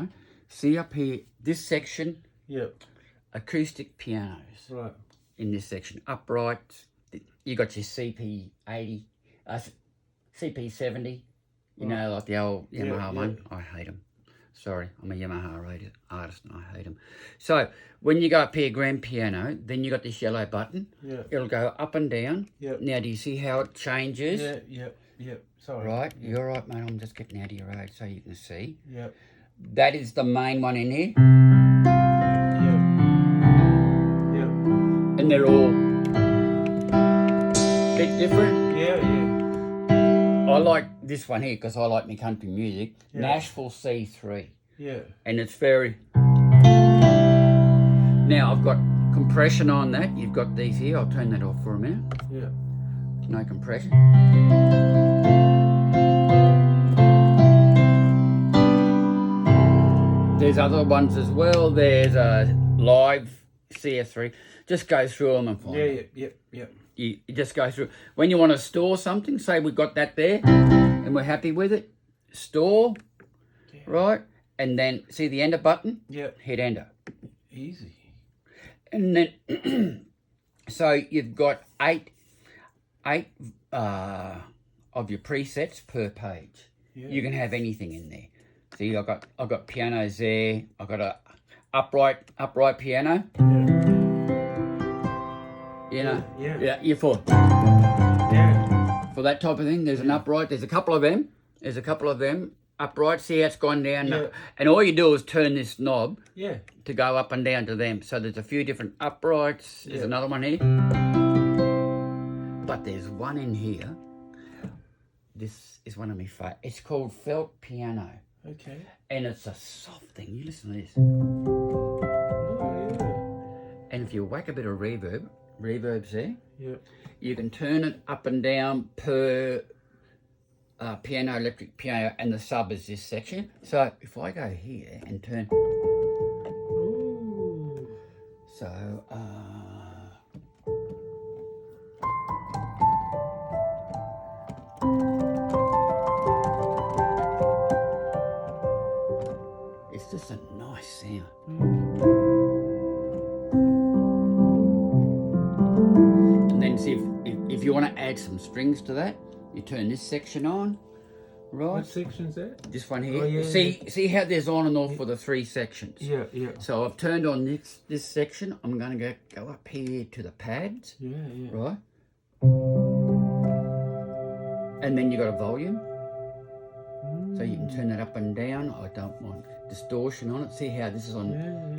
right? See up here, this section, Yep. acoustic pianos. Right. In this section, upright. You got your CP80, CP70. You know, like the old Yamaha one. I hate them. Sorry, I'm a Yamaha artist and I hate them. So when you go up here, grand piano, then you got this yellow button. Yeah. It'll go up and down. Yep. Now, do you see how it changes? Yeah. Yep. Sorry. Right, you're right, mate. I'm just getting out of your road so you can see. Yep. That is the main one in here. Yep. And they're all a bit different. Yeah. I like this one here because I like my country music. Yeah. Nashville C3. Yeah. And it's very... Now, I've got compression on that. You've got these here. I'll turn that off for a minute. Yeah. No compression. There's other ones as well. There's a live CF3. Just go through them and find it. Yep. You just go through. When you want to store something, say we've got that there and we're happy with it, store, right? And then see the enter button? Yep. Hit enter. Easy. And then, so you've got eight of your presets per page. Yeah. You can have anything in there. See, I've got pianos there. I've got a upright piano. You know, Yeah. You're for that type of thing. There's an upright. There's a couple of them. Upright. See how it's gone down. Yeah. And all you do is turn this knob. Yeah. To go up and down to them. So there's a few different uprights. There's another one here. But there's one in here. This is one of my favourites. It's called felt piano. Okay. And it's a soft thing. You listen to this. Oh, yeah. And if you whack a bit of reverb's there. Yep. You can turn it up and down per piano, electric piano, and the sub is this section. So if I go here and turn... Ooh. So, it's just a nice sound. And then see if you want to add some strings to that, you turn this section on, right? What section's that? This one here. Oh, yeah, see how there's on and off for the three sections. Yeah. So I've turned on this section. I'm going to go up here to the pads. Yeah. Right? And then you got a volume. So you can turn that up and down. I don't want distortion on it. See how this is on. Yeah.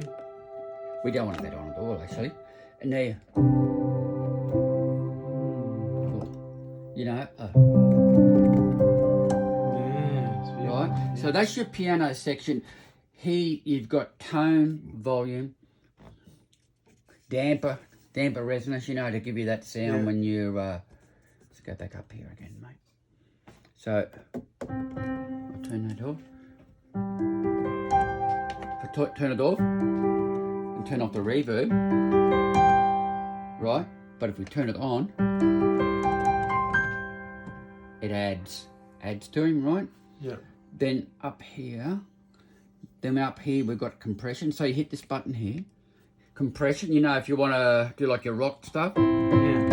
We don't want that on at all, actually. And there, you know, right? So that's your piano section. Here you've got tone, volume, damper resonance, you know, to give you that sound when you, let's go back up here again, mate. So, I'll turn that off. If I turn it off, and turn off the reverb, right? But if we turn it on, it adds to him, right? Yeah. Then up here we've got compression. So you hit this button here. Compression, you know, if you want to do like your rock stuff. Yeah.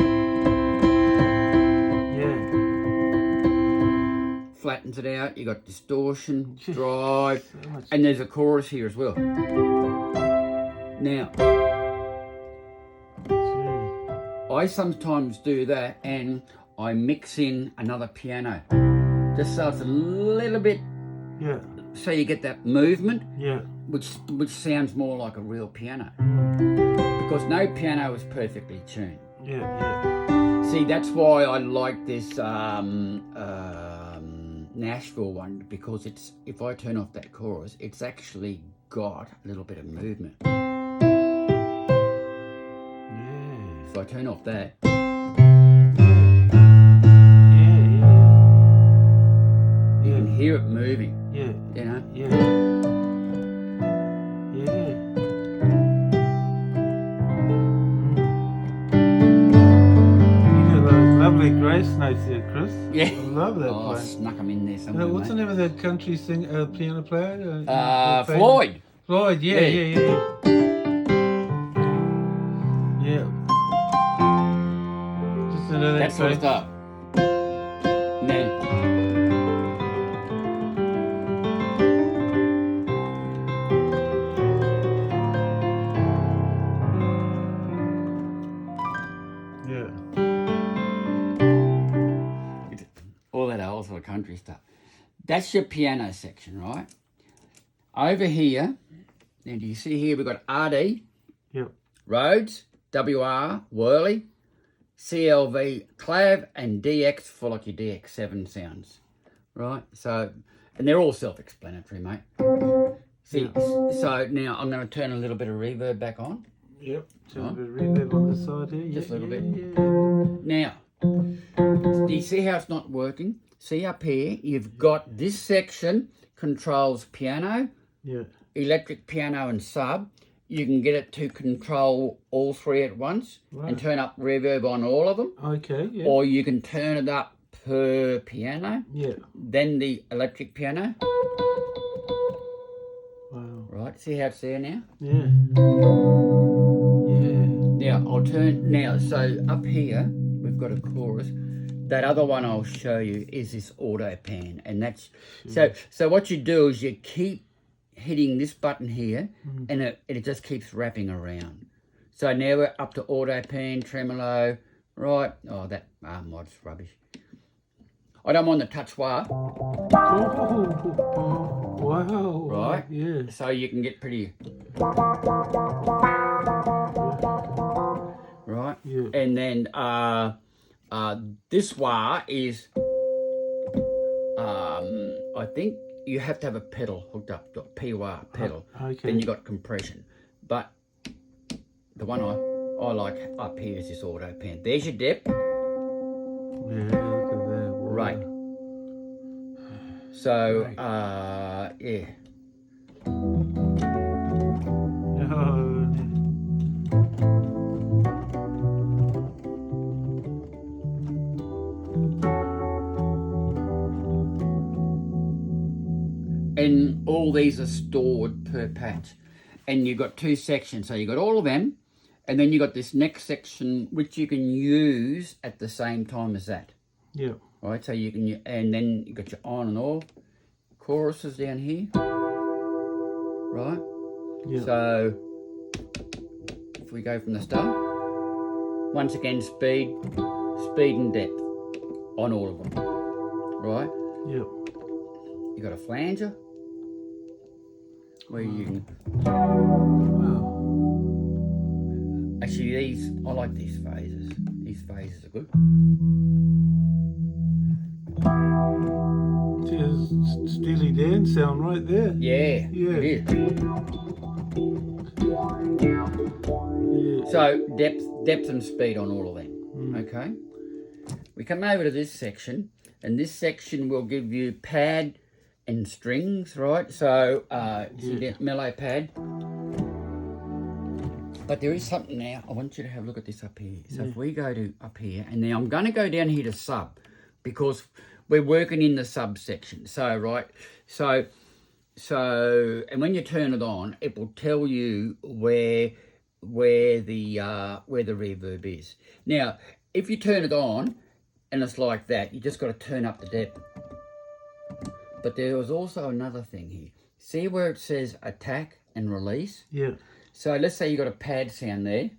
Flattens it out. You got distortion, drive, and there's a chorus here as well. Now, I sometimes do that and I mix in another piano. Just so it's a little bit, so you get that movement, which sounds more like a real piano. Because no piano is perfectly tuned. See, that's why I like this Nashville one, because it's, if I turn off that chorus, it's actually got a little bit of movement. If I turn off that, you can hear it moving. You know? You got those lovely grace notes there, Chris. Yeah. I love love that I place. snuck them in there somewhere. What's the mate. name of that country piano player? Floyd. Floyd, yeah. Just another That sort of stuff. Now, Yeah. all that old sort of country stuff. That's your piano section, right? Over here, now do you see here we've got RD, Yep. Rhodes, WR, Whirly, CLV, Clav, and DX for like your DX7 sounds, right? So, and they're all self-explanatory, mate. See, so now I'm going to turn a little bit of reverb back on. Yep. Turn a bit of reverb on the side here. Just a little bit. Yeah. Now, do you see how it's not working? See up here, you've got this section controls piano, electric piano and sub. You can get it to control all three at once and turn up reverb on all of them. Okay, yeah. Or you can turn it up per piano. Yeah. Then the electric piano. Wow. Right, see how it's there now? Yeah. Yeah. Now, I'll turn, now, so up here, we've got a chorus. That other one I'll show you is this auto pan. And that's, so what you do is you keep hitting this button here and it just keeps wrapping around. So now we're up to auto pan, tremolo, right? Oh, that mod's rubbish. I don't mind the touch wah. Oh, wow. Right? Yeah. So you can get pretty... Right? Yeah. And then this wah is... I think you have to have a pedal hooked up, P-wah pedal. Okay. Then you got compression. But the one I like up here is this auto pan. There's your depth. Yeah, look at that. Wow. Right. So, yeah. And all these are stored per patch. And you've got two sections. So you've got all of them. And then you've got this next section, which you can use at the same time as that. Yeah. Right, so you can, and then you got your on and off choruses down here, right? Yeah. So if we go from the start, once again, speed and depth on all of them, right? Yeah. You got a flanger where you can. Wow. Actually, I like these phases. These phases are good. Steely Dan sound right there. Yeah, Yeah. it is. Yeah. So depth and speed on all of them. Okay. We come over to this section, and this section will give you pad and strings, right? So see that mellow pad. But there is something now. I want you to have a look at this up here. So if we go to up here, and now I'm going to go down here to sub, because we're working in the subsection. So, right, so, and when you turn it on, it will tell you where the reverb is. Now, if you turn it on and it's like that, you just got to turn up the depth. But there was also another thing here. See where it says attack and release? Yeah. So let's say you got a pad sound there.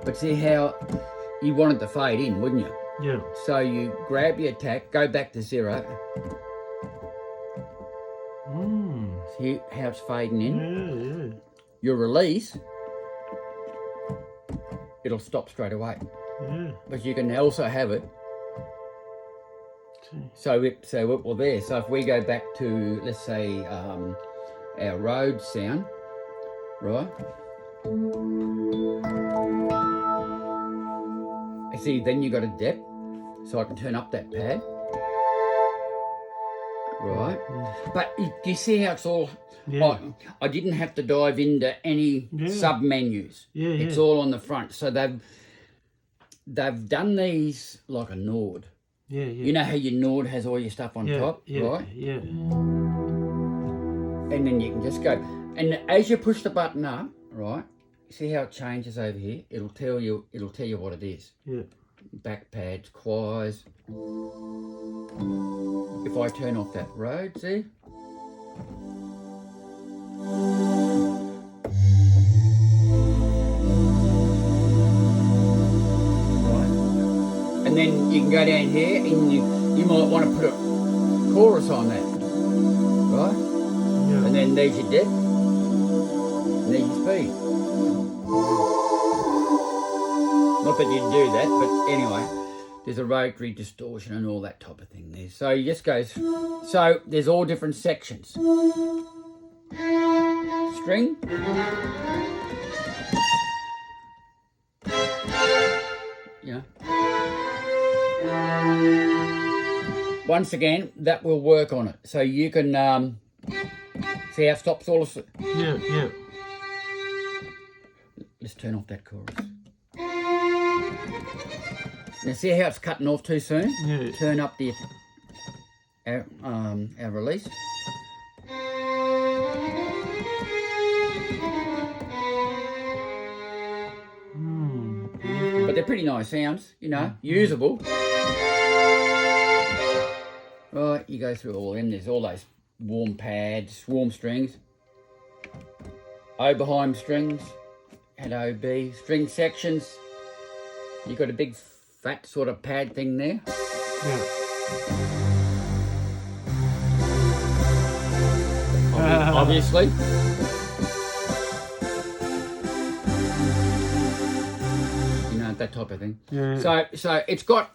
But see how you want it to fade in, wouldn't you? Yeah. So you grab your attack, go back to 0. See how it's fading in? Yeah. Your release, it'll stop straight away. Yeah. But you can also have it. So it will there. So if we go back to, let's say, our Rhodes sound, right? See, then you got a depth, so I can turn up that pad, right? But do you see how it's all? I didn't have to dive into any sub menus. It's all on the front. So they've done these like a Nord. Yeah, yeah. You know how your Nord has all your stuff on top, right? Yeah. And then you can just go. And as you push the button up, right, see how it changes over here? It'll tell you what it is. Yeah. Back pads, quays. If I turn off that road, see? And then you can go down here and you might want to put a chorus on that, right? Yeah. And then there's your depth, and there's your speed. Not that you'd do that, but anyway, there's a rotary distortion and all that type of thing there. So you just go, so there's all different sections. String. Yeah. Once again, that will work on it. So you can see how it stops all of it. Yeah. Let's turn off that chorus. Now see how it's cutting off too soon? Yeah. Turn up our release. But they're pretty nice sounds, you know, usable. Right, you go through all them. There's all those warm pads, warm strings, Oberheim strings, and OB string sections. You got a big fat sort of pad thing there. Yeah. Obviously. You know, that type of thing. Yeah. So it's got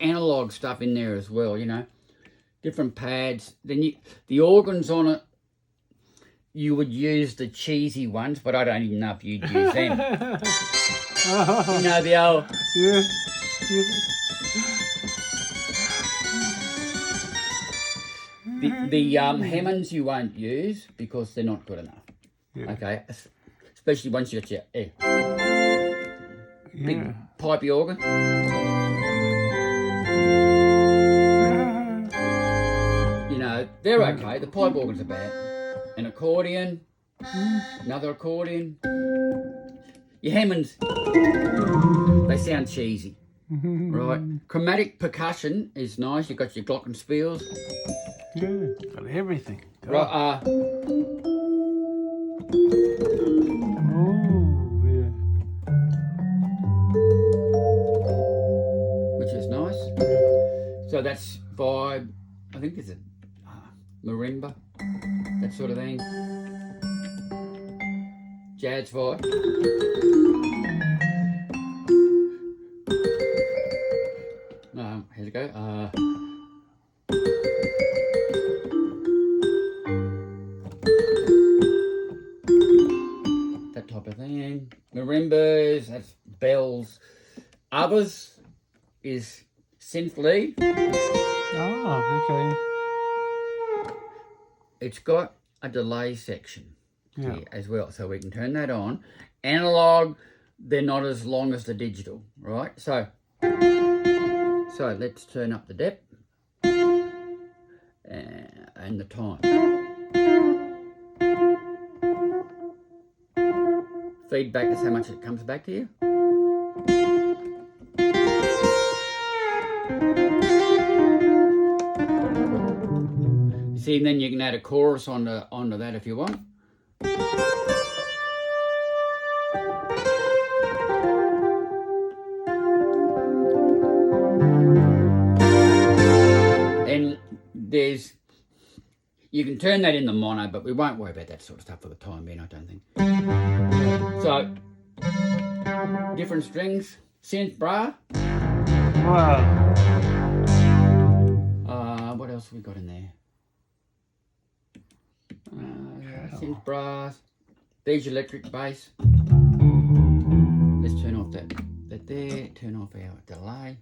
analog stuff in there as well, you know. Different pads. Then the organs on it, you would use the cheesy ones, but I don't even know if you'd use them. You know, the old... Yeah. The Hammonds you won't use because they're not good enough. Yeah. Okay? Especially once you got your big pipey organ. You know, they're okay. The pipe organs are bad. An accordion, another accordion. Your Hammonds, they sound cheesy, right? Chromatic percussion is nice. You've got your glockenspiels. Yeah, got everything. Right, which is nice. So that's vibe. I think there's a marimba, that sort of thing. Jazz vibe. Here we go. That type of thing. Marimbas, that's bells. Others is synth lead. Oh, okay. It's got a delay section here as well, so we can turn that on. Analog, they're not as long as the digital, right? So let's turn up the depth and the time. Feedback is how much it comes back to you. See, and then you can add a chorus onto that if you want. And you can turn that in the mono, but we won't worry about that sort of stuff for the time being, I don't think. So, different strings, synth bra. Wow. What else have we got in there? Synth brass. There's your electric bass. Let's turn off that there. Turn off our delay.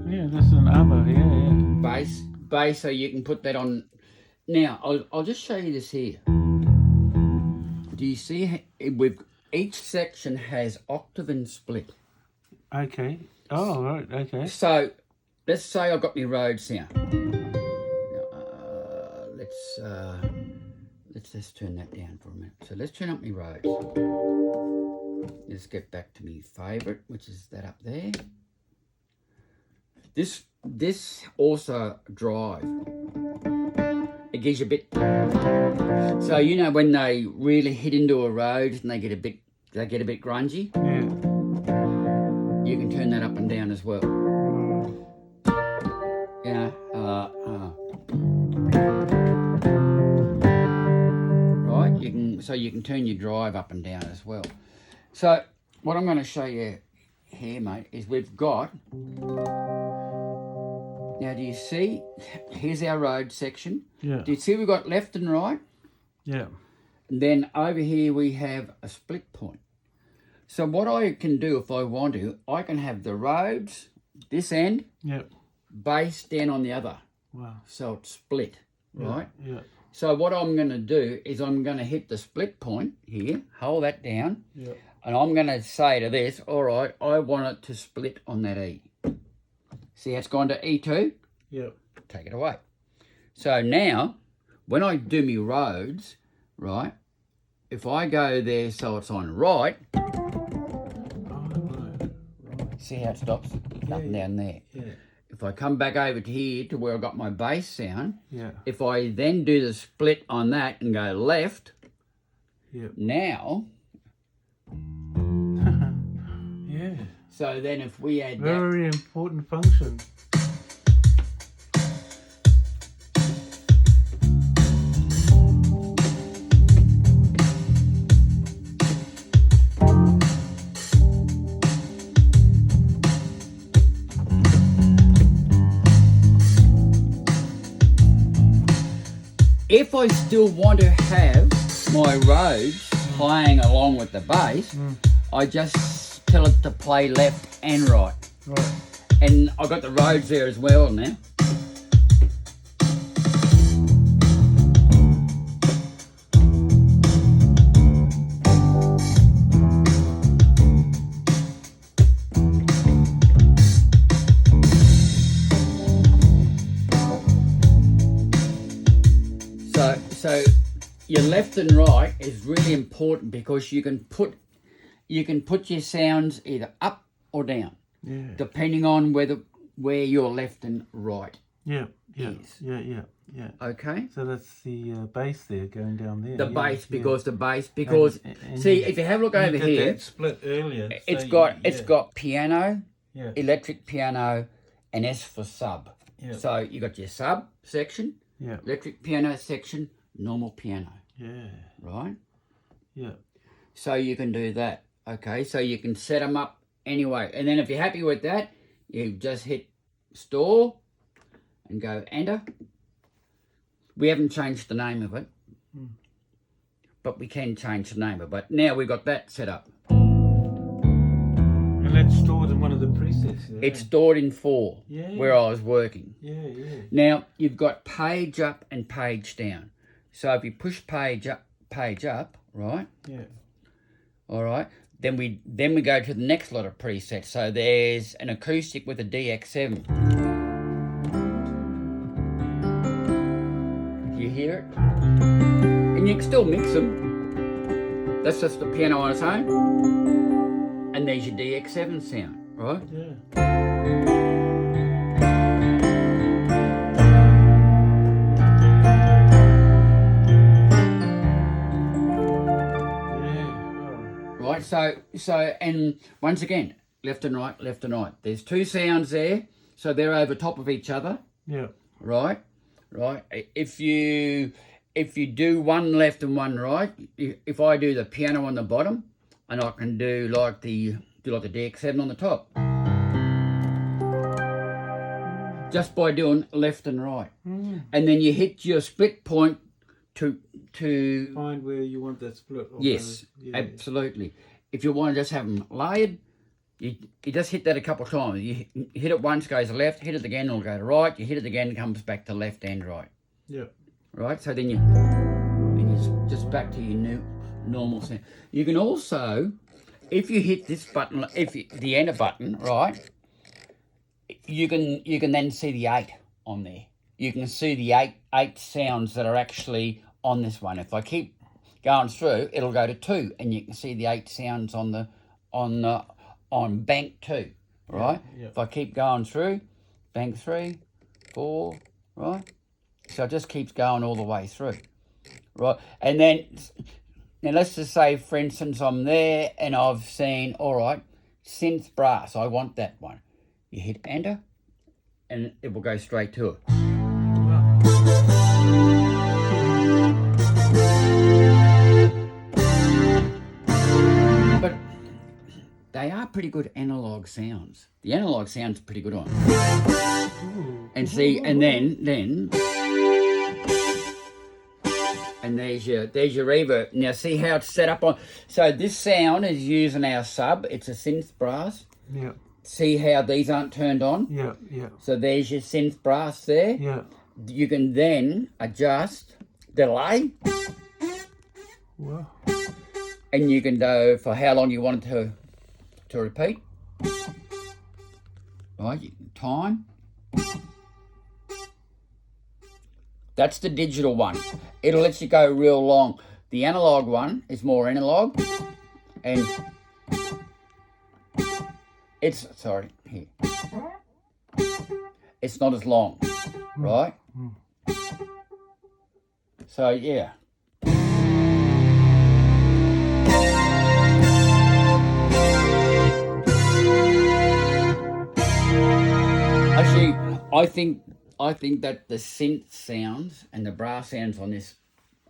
Yeah, this is an other. Yeah. Bass. So you can put that on. Now I'll just show you this here. Do you see? Each section has octave and split. Okay. Oh, right, okay. So let's say I've got my Rhodes now. Let's just turn that down for a minute. So let's turn up my Rhodes. Let's get back to my favourite, which is that up there. This also drive. It gives you a bit. So you know when they really hit into a road and they get a bit grungy. Yeah. You can turn that up and down as well. You know. Right. You can turn your drive up and down as well. So what I'm going to show you here, mate, is we've got. Now, do you see? Here's our road section. Yeah. Do you see we've got left and right? Yeah. And then over here we have a split point. So what I can do if I want to, I can have the roads, this end, base down on the other. Wow. So it's split, right? Yeah. So what I'm going to do is I'm going to hit the split point here, hold that down, and I'm going to say to this, all right, I want it to split on that E. See how it's gone to E2? Yep. Take it away. So now, when I do my roads, right, if I go there so it's on right, see how it stops? Up and down there. Yeah. If I come back over to here to where I got my bass sound, if I then do the split on that and go left, now, so then if we add very important function. If I still want to have my roads playing along with the bass, I just tell it to play left and right. Right. And I've got the roads there as well now. So your left and right is really important because you can put your sounds either up or down, depending on where your left and right is. Yeah. Okay. So that's the bass there going down there. The bass because and see if you have a look over here, that split earlier. It's got piano, electric piano, and S for sub. Yeah. So you got your sub section, electric piano section, normal piano. Yeah. Right? Yeah. So you can do that. Okay, so you can set them up anyway. And then if you're happy with that, you just hit store and go enter. We haven't changed the name of it, but we can change the name of it. Now we've got that set up. And that's stored in one of the presets. Yeah. It's stored in 4, where I was working. Yeah. Now you've got page up and page down. So if you push page up, right? Yeah. All right. Then we go to the next lot of presets. So there's an acoustic with a DX7. You hear it? And you can still mix them. That's just the piano on its own. And there's your DX7 sound, right? Yeah. Right, so, and once again, left and right. There's 2 sounds there, so they're over top of each other. Yeah. Right. If you do one left and one right, if I do the piano on the bottom, and I can do like the DX7 on the top, just by doing left and right, and then you hit your split point to find where you want that split. Yes, absolutely. If you want to just have them layered, you just hit that a couple of times. You hit it once, goes left, hit it again, it'll go to right. You hit it again, it comes back to left and right. Yeah. Right, so then you just back to your new normal sound. You can also, if you hit this button, the enter button, right, you can then see the 8 on there. You can see the eight sounds that are actually on this one. If I keep going through, it'll go to 2, and you can see the 8 sounds on bank 2, right? Yeah. If I keep going through, bank 3, 4, right? So it just keeps going all the way through, right? And then, now let's just say, for instance, I'm there and I've seen, all right, synth brass, I want that one. You hit enter, and it will go straight to it. But they are pretty good analog sounds. The analog sounds pretty good on. And see, and then and there's your reverb. Now see how it's set up on. So this sound is using our sub. It's a synth brass. Yeah. See how these aren't turned on? Yeah, yeah. So there's your synth brass there. Yeah. You can then adjust delay. Wow. And you can go for how long you want it to repeat. Right, time. That's the digital one. It'll let you go real long. The analog one is more analog, and it's, sorry, here. It's not as long, right? So, yeah. Actually, I think that the synth sounds and the brass sounds on this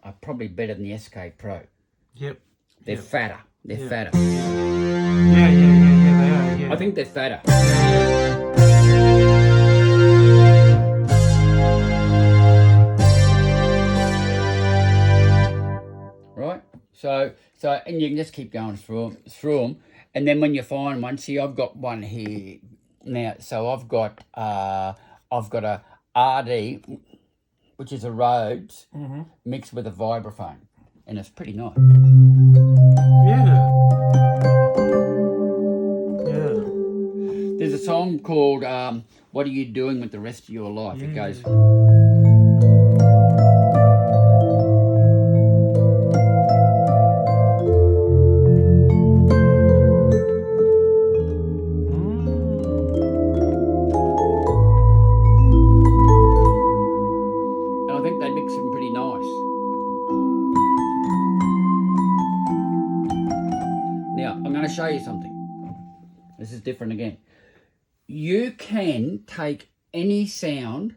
are probably better than the SK Pro. Yep. They're fatter. They're fatter. Yeah, they are, yeah. I think they're fatter. Right? So, and you can just keep going through them. And then when you find one, see, I've got one here now. So I've got a RD, which is a Rhodes, mixed with a vibraphone, and it's pretty nice. Yeah. There's a song called "What Are You Doing with the Rest of Your Life?" It goes. And I think they mix them pretty nice. Now, I'm going to show you something. This is different again. You can take any sound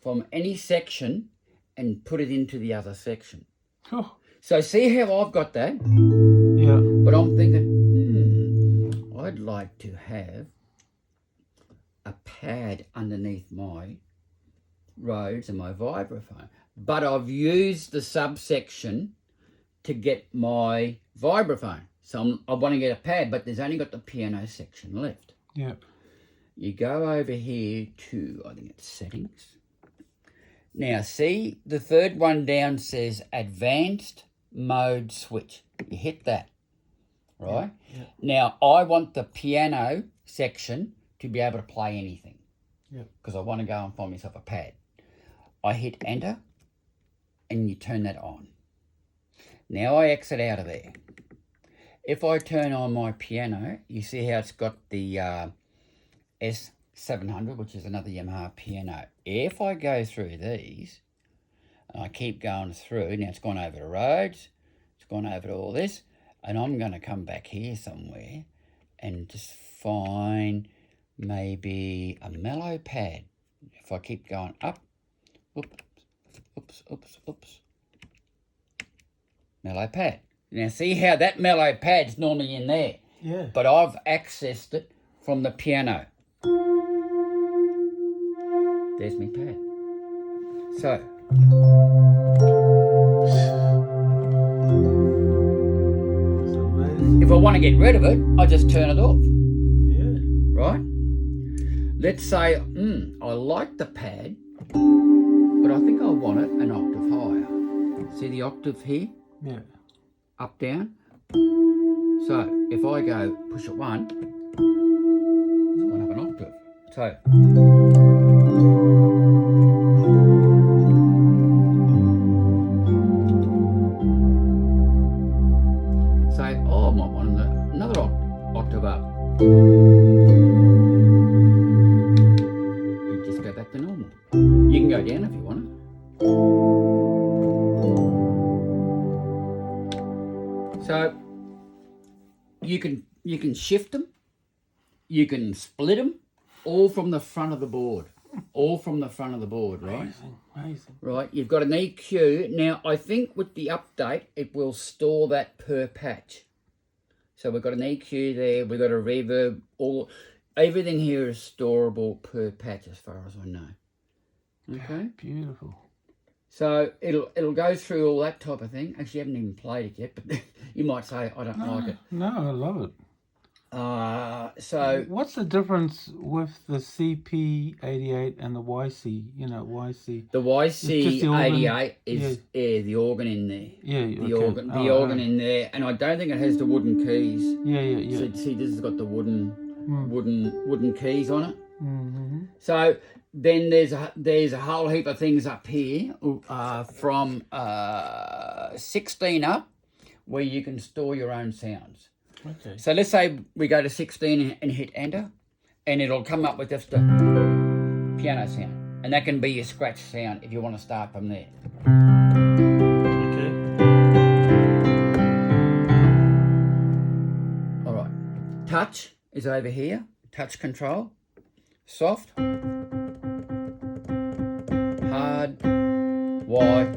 from any section and put it into the other section. Oh. So see how I've got that? Yeah. But I'm thinking, I'd like to have a pad underneath my Rhodes and my vibraphone. But I've used the subsection to get my vibraphone. So I want to get a pad, but there's only got the piano section left. Yeah. You go over here to, I think it's settings. Now see, the third one down says advanced mode switch. You hit that, right? Yeah. Now I want the piano section to be able to play anything. Yeah. Because I want to go and find myself a pad. I hit enter and you turn that on. Now I exit out of there. If I turn on my piano, you see how it's got the S700, which is another Yamaha piano. If I go through these, and I keep going through, now it's gone over to Rhodes, it's gone over to all this, and I'm going to come back here somewhere and just find maybe a mellow pad. If I keep going up, oops, mellow pad. Now see how that mellow pad's normally in there. Yeah. But I've accessed it from the piano. There's my pad. So. If I want to get rid of it, I just turn it off. Yeah. Right? Let's say, I like the pad, but I think I want it an octave higher. See the octave here? Yeah. Up, down. So if I go push it 1, it's going to have an octave. So. Say, oh, I might want another octave up. You just go back to normal. You can go down if you want it. So you can shift them, you can split them, all from the front of the board. All from the front of the board, right? Amazing. Right, you've got an EQ. Now, I think with the update, it will store that per patch. So we've got an EQ there, we've got a reverb, everything here is storable per patch as far as I know. Okay? Beautiful. So it'll go through all that type of thing. Actually, I haven't even played it yet, but you might say, I don't like it. No, I love it. So what's the difference with the CP88 and the YC? You know, YC. The YC88 is the organ in there. Yeah, the organ in there, and I don't think it has the wooden keys. Yeah. So see, this has got the wooden keys on it. Mm-hmm. So then there's a whole heap of things up here from 16 up, where you can store your own sounds. Okay. So let's say we go to 16 and hit enter, and it'll come up with just a piano sound. And that can be your scratch sound if you want to start from there. Okay. All right. Touch is over here. Touch control. Soft. Hard. Wide.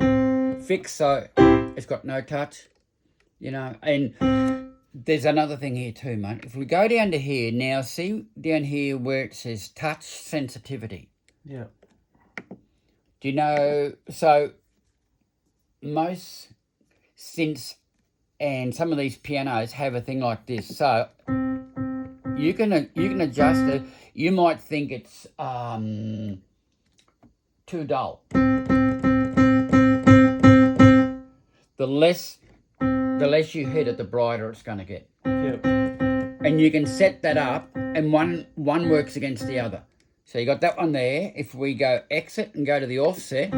Fix, so it's got no touch. You know, and there's another thing here too, mate. If we go down to here, now see down here where it says touch sensitivity. Yeah. Do you know, so most synths and some of these pianos have a thing like this. So you can adjust it. You might think it's too dull. The less you hit it, the brighter it's going to get. Yep. And you can set that up, and one works against the other. So you got that one there. If we go exit and go to the offset,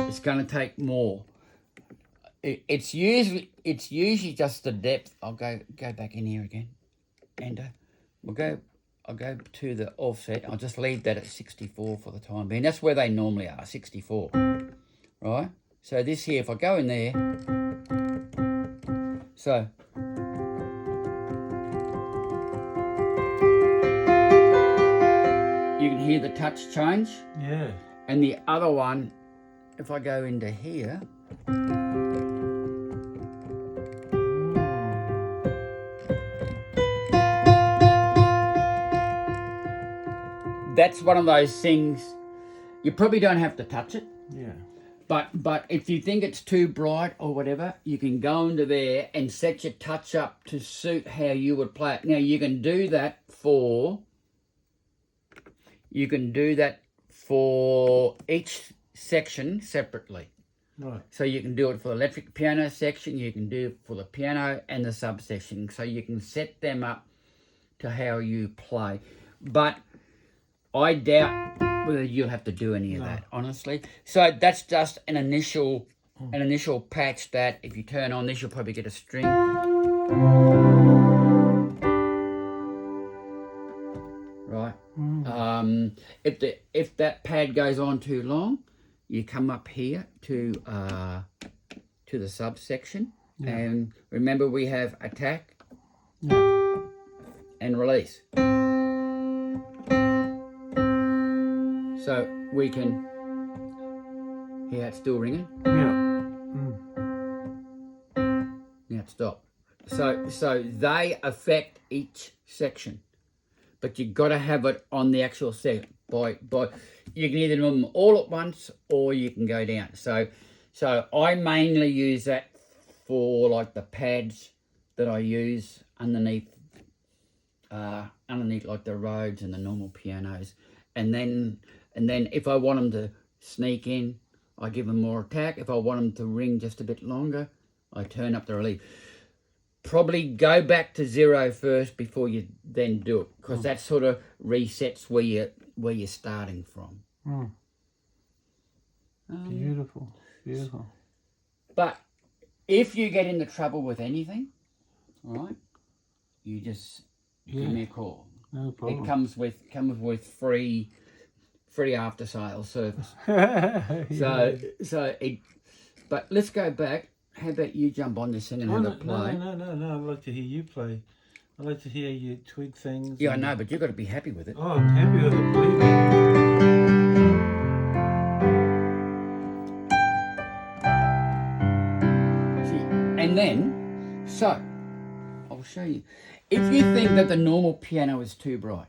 it's going to take more. It's usually just the depth. I'll go back in here again, and I'll go to the offset. I'll just leave that at 64 for the time being. That's where they normally are, 64, right? So this here, if I go in there, so you can hear the touch change. Yeah. And the other one, if I go into here, that's one of those things, you probably don't have to touch it. Yeah. But if you think it's too bright or whatever, you can go into there and set your touch up to suit how you would play it. Now you can do that for each section separately. Right. So you can do it for the electric piano section, you can do it for the piano and the subsection. So you can set them up to how you play. But I doubt whether you'll have to do any of that, honestly. So that's just an initial patch that if you turn on this, you'll probably get a string. Right. If that pad goes on too long, you come up here to the subsection, and remember we have attack and release. So we can hear it still ringing. Now it stopped. So they affect each section, but you've got to have it on the actual set. By you can either do them all at once or you can go down. So I mainly use that for like the pads that I use underneath like the Rhodes and the normal pianos, and then if I want them to sneak in, I give them more attack. If I want them to ring just a bit longer, I turn up the relief. probably go back to 0 first before you then do it, because that sort of resets where you're starting from. Beautiful, beautiful. But if you get into trouble with anything, all right, you just give me a call. No problem. It comes with free after sales service. But let's go back. How about you jump on this thing and have a play? No. I'd like to hear you play. I'd like to hear you tweak things. Yeah, I know, but you've got to be happy with it. Oh, I'm happy with it, believe me. And then, so, I'll show you. If you think that the normal piano is too bright,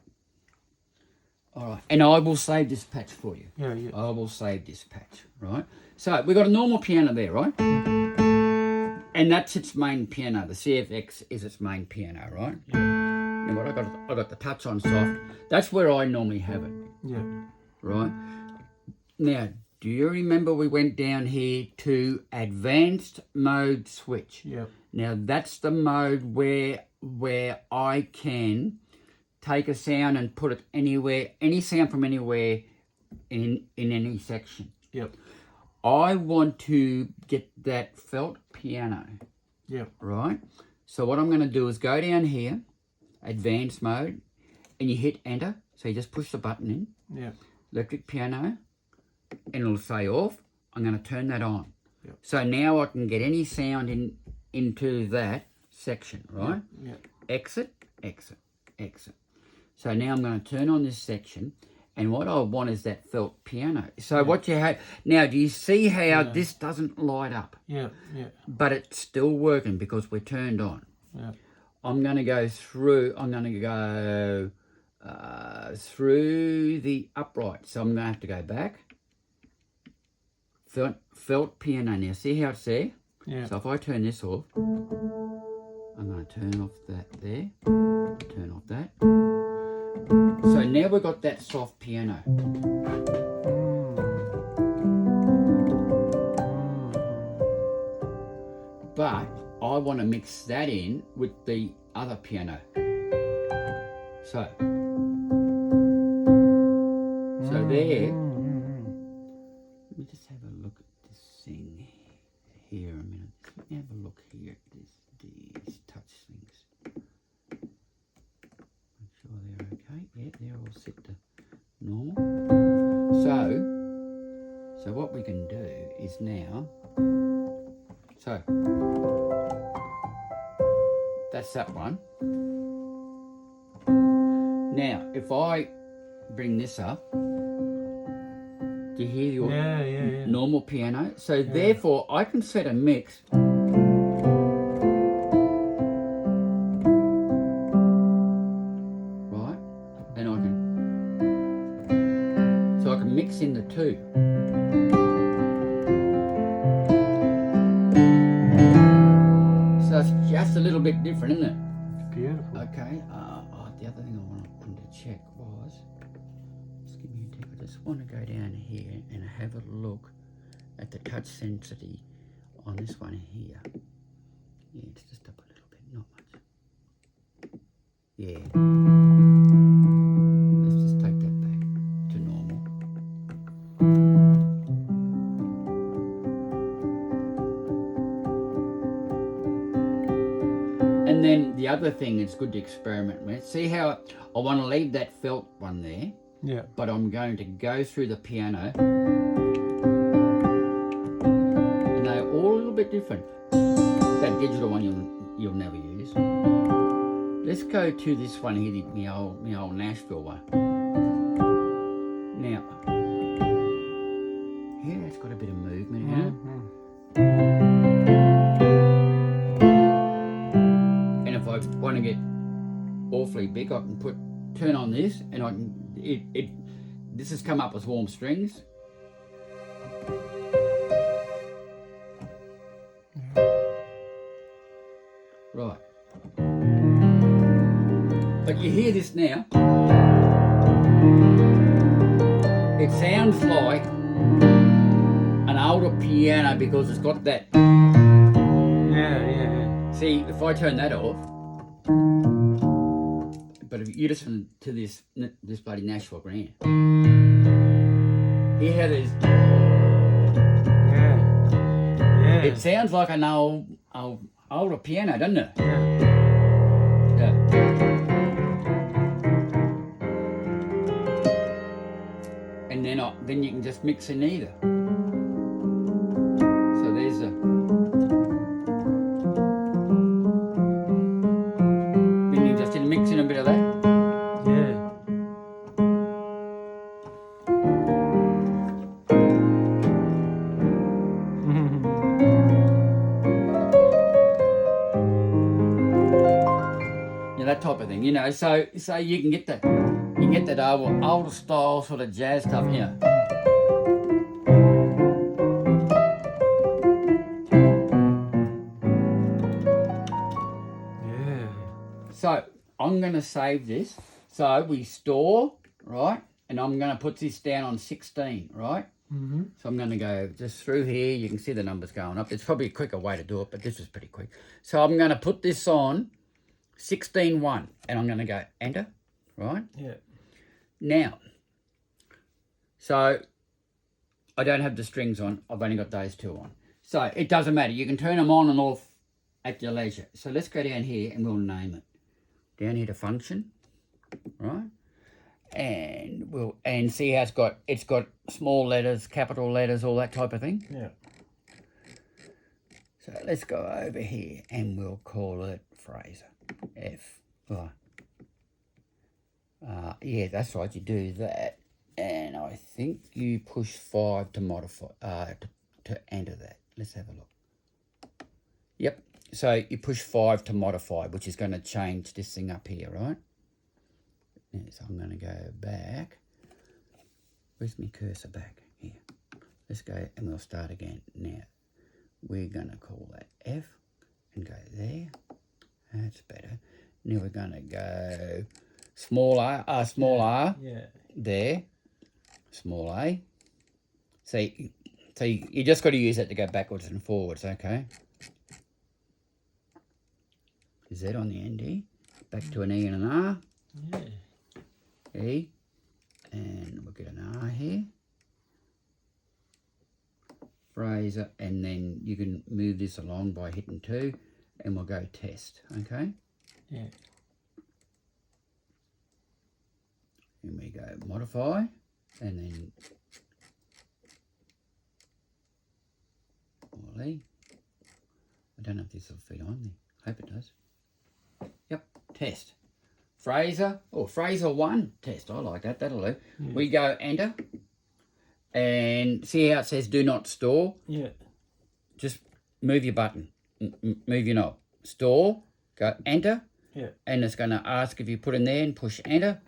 all right, and I will save this patch for you. Yeah. I will save this patch, right? So, we've got a normal piano there, right? And that's its main piano. The CFX is its main piano, right? Yeah. And what I got the touch on soft. That's where I normally have it. Yeah. Right? Now, do you remember we went down here to advanced mode switch? Yeah. Now that's the mode where I can take a sound and put it anywhere, any sound from anywhere in any section. Yep. I want to get that felt piano. Yep. Right? So what I'm going to do is go down here, advanced mode, and you hit enter. So you just push the button in. Yeah. Electric piano, and it'll say off. I'm going to turn that on. Yep. So now I can get any sound into that section, right? Yep. Exit, exit, exit. So now I'm going to turn on this section, and what I want is that felt piano. So what you have now, do you see how this doesn't light up? Yeah. But it's still working because we're turned on. Yeah. I'm going to go through. I'm going to go through the upright. So I'm going to have to go back. Felt piano. Now see how it's there? Yeah. So if I turn this off, I'm going to turn off that there. Turn off that. So now we've got that soft piano. But I want to mix that in with the other piano. So there. Let me just have a look at this thing here a minute. Let me have a look here at these touch things. Make sure they're okay. Yeah, they're all set to normal. So what we can do is now. So that's that one. Now, if I bring this up, do you hear your normal piano? So therefore, I can set a mix. Right? And I can mix in the two. So it's just a little bit different, isn't it? Beautiful. Okay. The other thing I wanted to check was, just give me a tick. I just want to go down here and have a look at the touch sensitivity on this one here. Yeah, it's just up a little bit, not much. Yeah. Let's just take that back to normal. And then the other thing it's good to experiment with, see how I want to leave that felt one there, but I'm going to go through the piano, and they're all a little bit different. That digital one you'll never use. Let's go to this one here, my old Nashville one. Now, here it's got a bit of movement in it. If I want to get awfully big, I can turn on this, and I can this has come up as warm strings. Right. But you hear this now. It sounds like an older piano because it's got that. See, if I turn that off, but if you listen to this bloody Nashville Grand, hear how there's... Yeah. It sounds like an older piano, doesn't it? Yeah. And then you can just mix in either. So there's a... Then you just mix in a bit of that. Yeah. Yeah, that type of thing, you know. So you can get that older style sort of jazz stuff, you know. Yeah. So I'm going to save this. So we store, right? And I'm going to put this down on 16, right? Mm-hmm. So I'm going to go just through here. You can see the numbers going up. It's probably a quicker way to do it, but this is pretty quick. So I'm going to put this on 16.1, and I'm going to go enter, right? Yeah. Now, so I don't have the strings on. I've only got those two on. So it doesn't matter. You can turn them on and off at your leisure. So let's go down here and we'll name it. Down here to function, right? And see how it's got small letters, capital letters, all that type of thing. Yeah. So let's go over here and we'll call it Fraser. Yeah, that's right. You do that, and I think you push 5 to modify to enter that. Let's have a look. Yep. So you push 5 to modify, which is going to change this thing up here, right? So I'm going to go back. Where's my cursor back? Here. Let's go and we'll start again. Now, we're going to call that F and go there. That's better. Now we're going to go small r, Yeah. there, small a. So you just got to use that to go backwards and forwards, okay? Z on the end here. Back to an E and an R. Yeah. E, and we'll get an R here. Fraser, and then you can move this along by hitting 2, and we'll go test, okay? Yeah. And we go modify, and then E. I don't know if this will fit on there. Hope it does. Yep, test. Fraser, Fraser 1 test. I like that. That'll do. Yeah. We go enter, and see how it says do not store? Yeah. Just move your button, move your knob. Store, go enter, yeah. And it's going to ask if you put in there and push enter.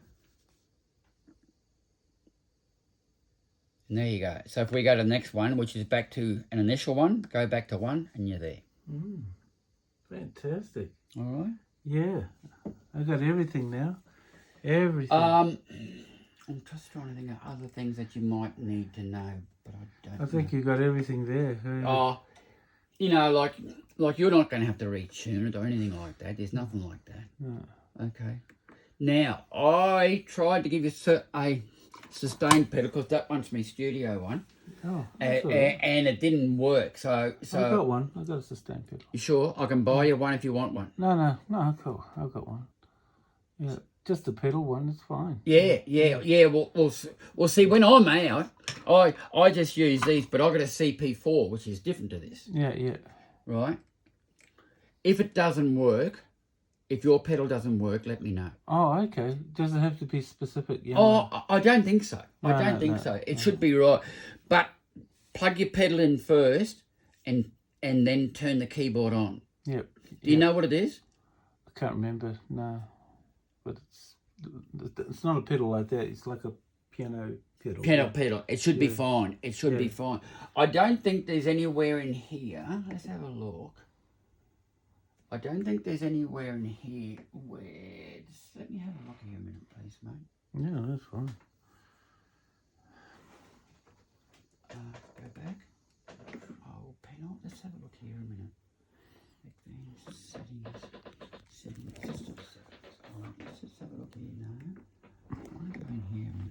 And there you go. So if we go to the next one, which is back to an initial one, go back to 1, and you're there. Fantastic. All right. Yeah. I got everything now. Everything. I'm just trying to think of other things that you might need to know, but I don't. I think you got everything there. Oh, you know, like you're not going to have to retune it or anything like that. There's nothing like that. No. Okay. Now, I tried to give you a sustained pedal because that one's my studio one. Oh, and it didn't work. So I got one. I got a sustained pedal. You sure? I can buy you one if you want one. No, cool. I've got one. Yeah, just a pedal one. It's fine. Yeah. We'll see. When I'm out, I just use these, but I got a CP4, which is different to this. Yeah. Right. If it doesn't work, if your pedal doesn't work, let me know. Oh, okay. Does it have to be specific? Yeah. Oh, I don't think so. I don't think so. It should be right. But plug your pedal in first, and then turn the keyboard on. Yep. Do you know what it is? I can't remember. No, but it's not a pedal like that. It's like a piano pedal. Pedal. It should be fine. It should be fine. I don't think there's anywhere in here. Let's have a look. I don't think there's anywhere in here where... Just let me have a look here a minute, please, mate. Yeah, that's fine. Go back. Oh, panel. Let's have a look here a minute. Settings. You know, I go in here and